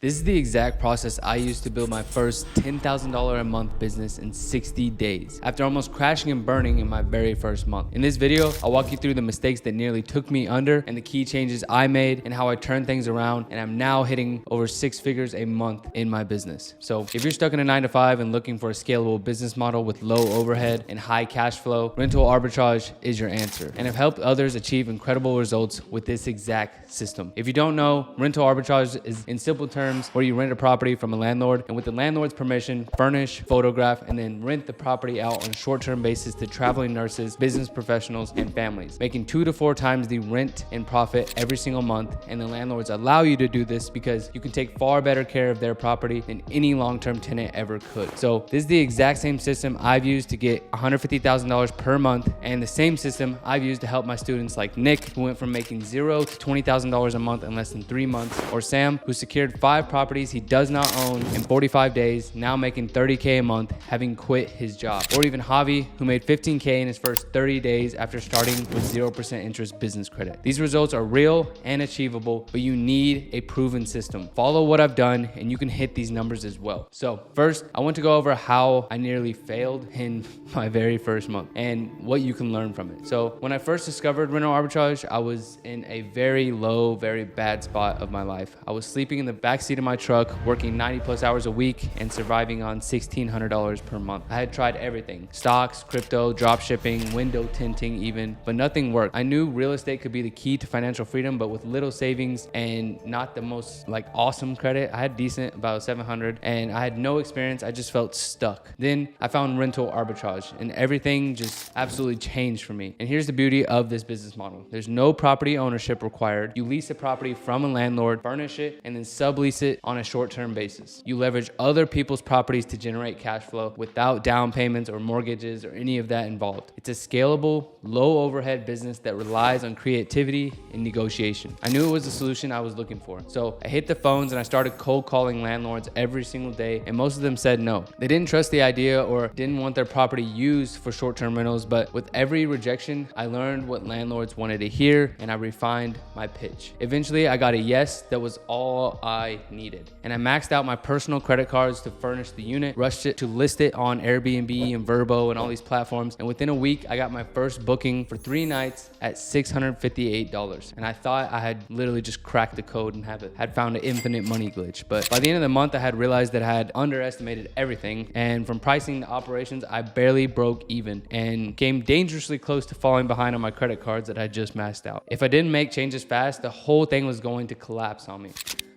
This is the exact process I used to build my first $10,000 a month business in 60 days after almost crashing and burning in my very first month. In this video, I'll walk you through the mistakes that nearly took me under and the key changes I made and how I turned things around, and I'm now hitting over 6 figures a month in my business. So if you're stuck in a 9-to-5 and looking for a scalable business model with low overhead and high cash flow, rental arbitrage is your answer. And I've helped others achieve incredible results with this exact system. If you don't know, rental arbitrage is, in simple terms, where you rent a property from a landlord and with the landlord's permission, furnish, photograph, and then rent the property out on a short-term basis to traveling nurses, business professionals, and families, making 2 to 4 times the rent and profit every single month. And the landlords allow you to do this because you can take far better care of their property than any long-term tenant ever could. So this is the exact same system I've used to get $150,000 per month, and the same system I've used to help my students like Nick, who went from making $0 to $20,000 a month in less than 3 months, or Sam, who secured 5 properties he does not own in 45 days, now making $30K a month, having quit his job. Or even Javi, who made $15K in his first 30 days after starting with 0% interest business credit. These results are real and achievable, but you need a proven system. Follow what I've done and you can hit these numbers as well. So first, I want to go over how I nearly failed in my very first month and what you can learn from it. So when I first discovered rental arbitrage, I was in a very low, very bad spot of my life. I was sleeping in the backseat of my truck, working 90 plus hours a week and surviving on $1,600 per month. I had tried everything: stocks, crypto, drop shipping, window tinting even, but nothing worked. I knew real estate could be the key to financial freedom, but with little savings and not the most awesome credit. I had decent, about 700, and I had no experience. I just felt stuck. Then I found rental arbitrage and everything just absolutely changed for me. And here's the beauty of this business model. There's no property ownership required. You lease a property from a landlord, furnish it, and then sublease it on a short-term basis. You leverage other people's properties to generate cash flow without down payments or mortgages or any of that involved. It's a scalable, low overhead business that relies on creativity and negotiation. I knew it was the solution I was looking for. So I hit the phones and I started cold calling landlords every single day, and most of them said no. They didn't trust the idea or didn't want their property used for short-term rentals, but with every rejection, I learned what landlords wanted to hear and I refined my pitch. Eventually, I got a yes that was all I needed. And I maxed out my personal credit cards to furnish the unit, rushed it to list it on Airbnb and Verbo and all these platforms. And within a week, I got my first booking for 3 nights at $658. And I thought I had literally just cracked the code and had found an infinite money glitch. But by the end of the month, I had realized that I had underestimated everything. And from pricing to operations, I barely broke even and came dangerously close to falling behind on my credit cards that I just maxed out. If I didn't make changes fast, the whole thing was going to collapse on me.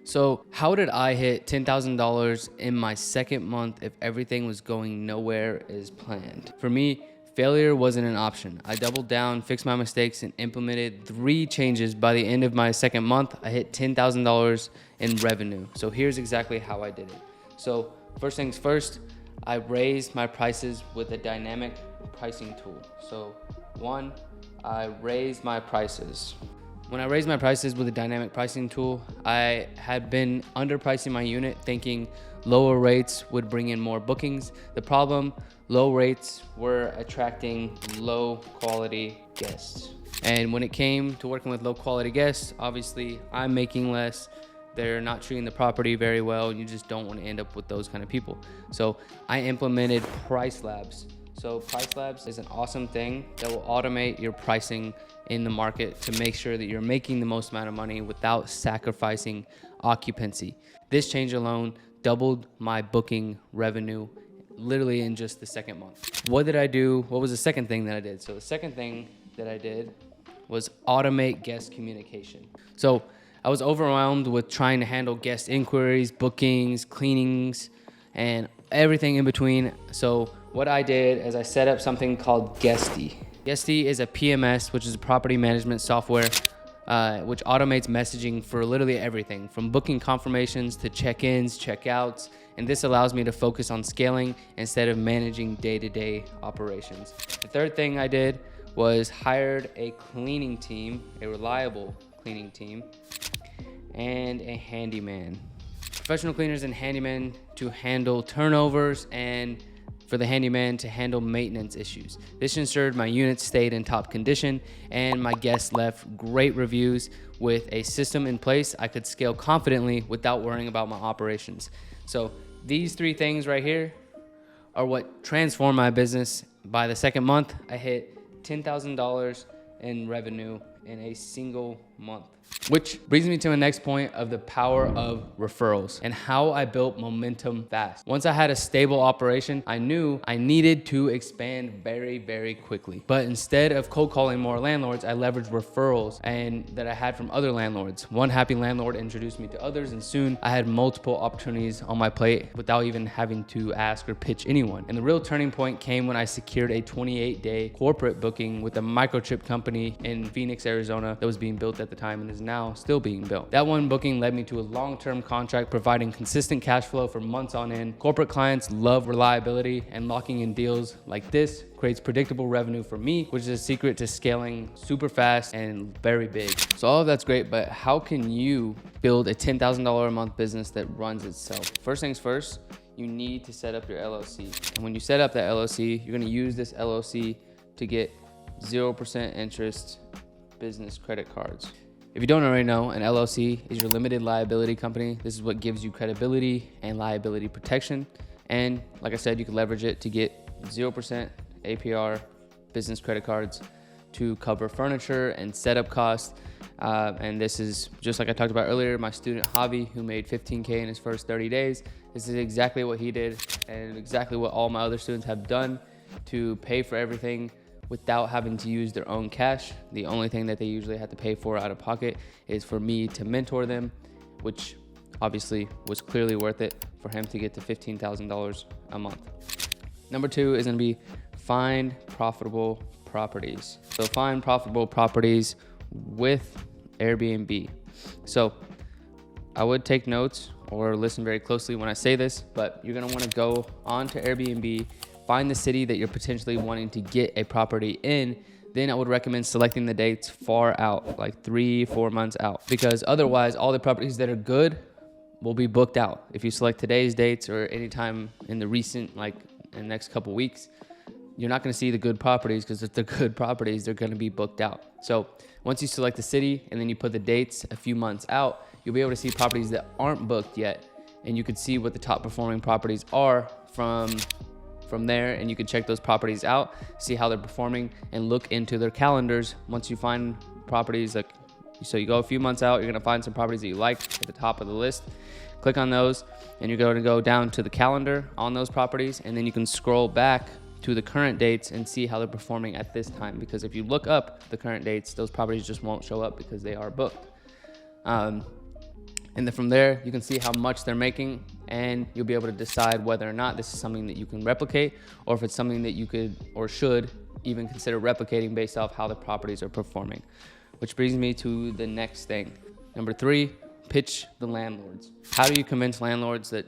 So how did I hit $10,000 in my second month if everything was going nowhere as planned? For me, failure wasn't an option. I doubled down, fixed my mistakes, and implemented 3 changes. By the end of my second month, I hit $10,000 in revenue. So here's exactly how I did it. So first things first, I raised my prices with a dynamic pricing tool. So 1, I raised my prices. When I raised my prices with a dynamic pricing tool, I had been underpricing my unit, thinking lower rates would bring in more bookings. The problem, low rates were attracting low quality guests. And when it came to working with low quality guests, obviously I'm making less. They're not treating the property very well. You just don't want to end up with those kind of people. So I implemented price labs. So price labs is an awesome thing that will automate your pricing in the market to make sure that you're making the most amount of money without sacrificing occupancy. This change alone doubled my booking revenue literally in just the second month. What did I do? What was the second thing that I did? So the second thing that I did was automate guest communication. So I was overwhelmed with trying to handle guest inquiries, bookings, cleanings, and everything in between. So what I did is I set up something called Guesty. Guesty is a PMS, which is a property management software, which automates messaging for literally everything from booking confirmations to check-ins, check-outs. And this allows me to focus on scaling instead of managing day-to-day operations. The third thing I did was hired a cleaning team, a reliable cleaning team, and a handyman. Professional cleaners and handymen to handle turnovers and for the handyman to handle maintenance issues. This ensured my units stayed in top condition and my guests left great reviews. With a system in place, I could scale confidently without worrying about my operations. So these 3 things right here are what transformed my business. By the second month, I hit $10,000 in revenue in a single month. Which brings me to the next point of the power of referrals and how I built momentum fast. Once I had a stable operation, I knew I needed to expand very, very quickly. But instead of cold calling more landlords, I leveraged referrals and that I had from other landlords. One happy landlord introduced me to others, and soon I had multiple opportunities on my plate without even having to ask or pitch anyone. And the real turning point came when I secured a 28-day corporate booking with a microchip company in Phoenix, Arizona that was being built at the time and is now still being built. That one booking led me to a long-term contract providing consistent cash flow for months on end. Corporate clients love reliability, and locking in deals like this creates predictable revenue for me, which is a secret to scaling super fast and very big. So all of that's great, but how can you build a $10,000 a month business that runs itself? First things first, you need to set up your LLC. And when you set up that LLC, you're gonna use this LLC to get 0% interest business credit cards. If you don't already know, an LLC is your limited liability company. This is what gives you credibility and liability protection. And like I said, you can leverage it to get 0% APR business credit cards to cover furniture and setup costs. And this is just like I talked about earlier, my student Javi, who made 15K in his first 30 days. This is exactly what he did and exactly what all my other students have done to pay for everything without having to use their own cash. The only thing that they usually have to pay for out of pocket is for me to mentor them, which obviously was clearly worth it for him to get to $15,000 a month. Number 2 is gonna be find profitable properties. So find profitable properties with Airbnb. So I would take notes or listen very closely when I say this, but you're gonna wanna go on to Airbnb, find the city that you're potentially wanting to get a property in. Then I would recommend selecting the dates far out, like 3-4 months out, because otherwise all the properties that are good will be booked out. If you select today's dates or anytime in the recent, like in the next couple weeks, you're not gonna see the good properties, because if they're good properties, they're gonna be booked out. So once you select the city and then you put the dates a few months out, you'll be able to see properties that aren't booked yet, and you can see what the top performing properties are from there, and you can check those properties out, see how they're performing, and look into their calendars. Once you find properties, like, so you go a few months out, you're gonna find some properties that you like at the top of the list. Click on those, and you're going to go down to the calendar on those properties, and then you can scroll back to the current dates and see how they're performing at this time. Because if you look up the current dates, those properties just won't show up because they are booked. And then from there, you can see how much they're making, and you'll be able to decide whether or not this is something that you can replicate, or if it's something that you could or should even consider replicating based off how the properties are performing. Which brings me to the next thing. Number 3, pitch the landlords. How do you convince landlords that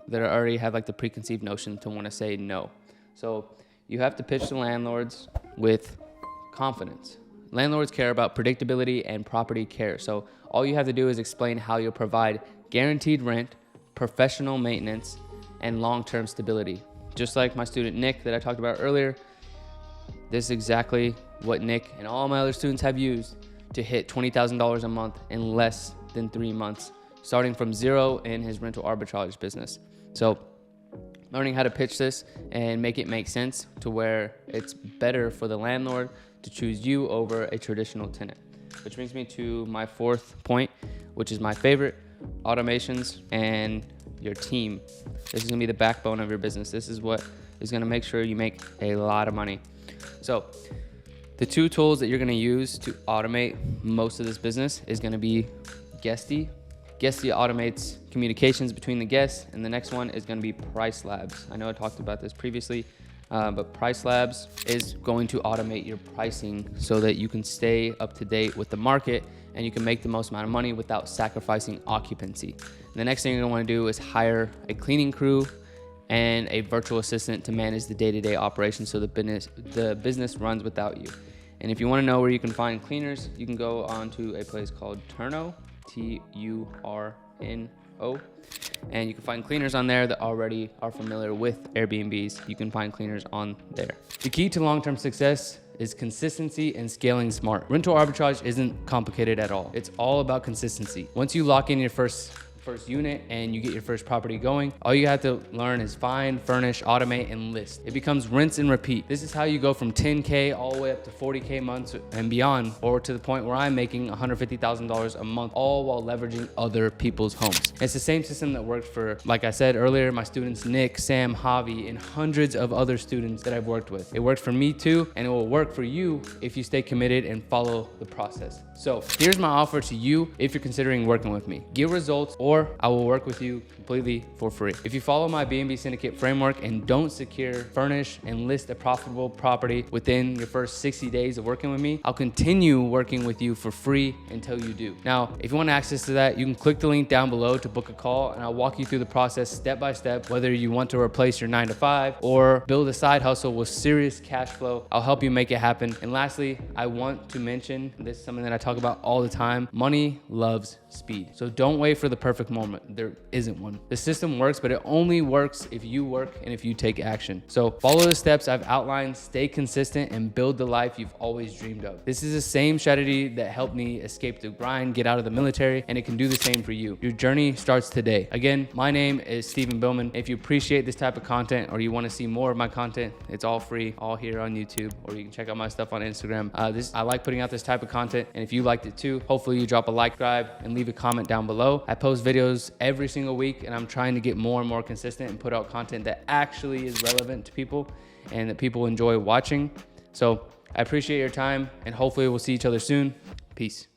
that already have like the preconceived notion to want to say no? So you have to pitch the landlords with confidence. Landlords care about predictability and property care. So all you have to do is explain how you'll provide guaranteed rent, professional maintenance, and long-term stability. Just like my student Nick that I talked about earlier, this is exactly what Nick and all my other students have used to hit $20,000 a month in less than 3 months, starting from 0 in his rental arbitrage business. So learning how to pitch this and make it make sense to where it's better for the landlord to choose you over a traditional tenant. Which brings me to my 4th point, which is my favorite: automations and your team. This is gonna be the backbone of your business. This is what is gonna make sure you make a lot of money. So the 2 tools that you're gonna use to automate most of this business is gonna be Guesty. Guesty automates communications between the guests, and the next one is gonna be Price Labs. I know I talked about this previously, but Price Labs is going to automate your pricing so that you can stay up to date with the market and you can make the most amount of money without sacrificing occupancy. And the next thing you're gonna wanna do is hire a cleaning crew and a virtual assistant to manage the day-to-day operations so the business runs without you. And if you wanna know where you can find cleaners, you can go on to a place called Turno, Turno, And you can find cleaners on there that already are familiar with Airbnbs. You can find cleaners on there. The key to long-term success is consistency and scaling smart. Rental arbitrage isn't complicated at all. It's all about consistency. Once you lock in your first unit and you get your first property going, all you have to learn is find, furnish, automate, and list. It becomes rinse and repeat. This is how you go from 10K all the way up to 40K months and beyond, or to the point where I'm making $150,000 a month, all while leveraging other people's homes. It's the same system that worked for, like I said earlier, my students Nick, Sam, Javi, and hundreds of other students that I've worked with. It worked for me too, and it will work for you if you stay committed and follow the process. So here's my offer to you if you're considering working with me. Get results, or I will work with you completely for free. If you follow my B&B Syndicate framework and don't secure, furnish, and list a profitable property within your first 60 days of working with me, I'll continue working with you for free until you do. Now, if you want access to that, you can click the link down below to book a call, and I'll walk you through the process step by step, whether you want to replace your 9-to-5 or build a side hustle with serious cash flow. I'll help you make it happen. And lastly, I want to mention, this is something that I talk about all the time, money loves speed. So don't wait for the perfect moment. There isn't one. The system works, but it only works if you work and if you take action. So follow the steps I've outlined, stay consistent, and build the life you've always dreamed of. This is the same strategy that helped me escape the grind, get out of the military, and it can do the same for you. Your journey starts today. Again, my name is Stephen Billman. If you appreciate this type of content or you want to see more of my content, it's all free, all here on YouTube, or you can check out my stuff on Instagram. I like putting out this type of content, and if you liked it too, hopefully you drop a like, subscribe, and leave a comment down below. I post videos every single week, and I'm trying to get more and more consistent and put out content that actually is relevant to people and that people enjoy watching. So I appreciate your time, and hopefully we'll see each other soon. Peace.